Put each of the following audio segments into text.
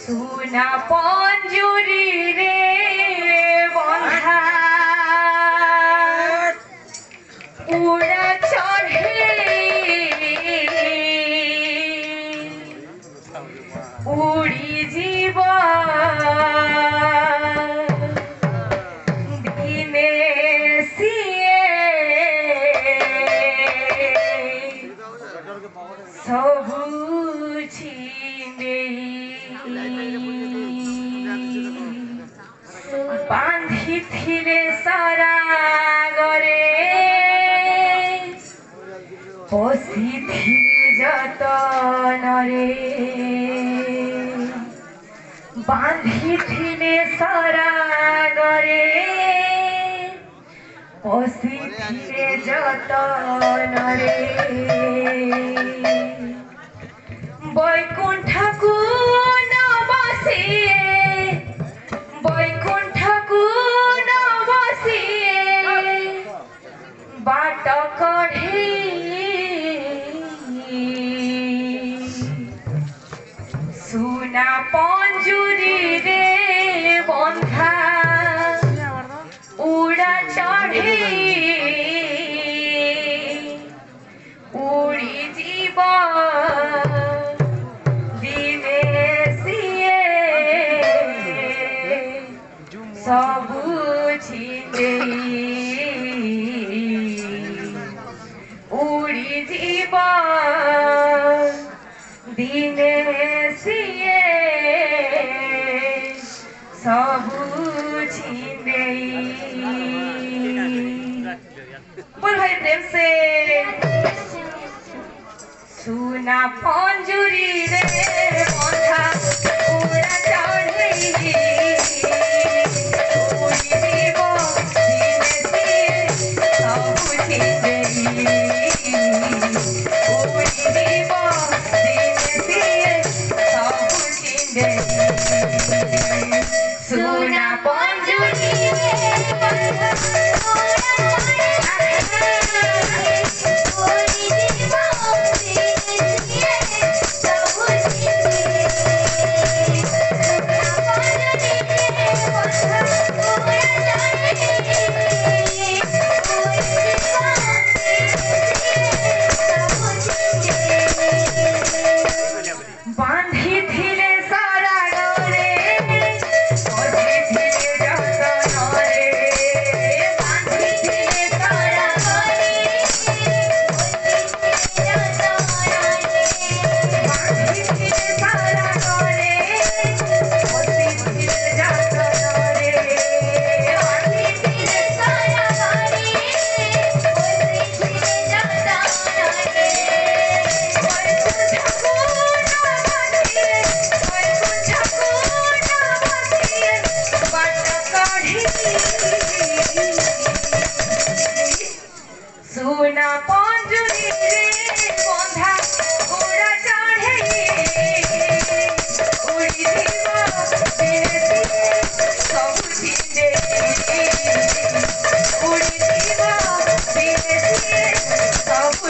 सुना पंजुरी रे बंधा उड़ा चढ़े उड़ी जीव दिने सिए सबु बांधी थिरे सारा गरे बसी थिरे जतनरे बांधी थिरे सारा गरे बसी थिरे जतनरे बैकुंठ कुन बसिए बैकुंठ कुन बसिए बाट कढे सुना पंजुरी रे बंधा उड़ा चढ़े उड़ी जीव सबु छिंदे उड़ी जीव दिने सिए सबु छिंदे। बोल भाई प्रेम से सुना पंजुरी रे बंधा उड़ा चढ़े सुना पंजुरी बांधी थिरे सारा गरे बसी थिरे जतनरे बांधी थिरे सारा गरे बांधी थिरे सारा गरे बसी थिरे जतनरे बांधी थिरे सारा गरे बसी थिरे जतनरे सुना पंजुरी रे बंधा उड़ा चढ़े उड़ी जीव दिने सबु छिंदे उड़ी जीव दिने सबु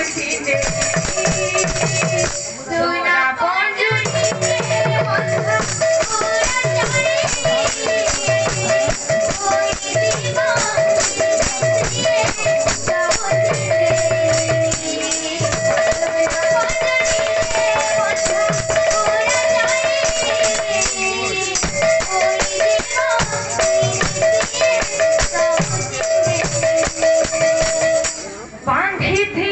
धिधि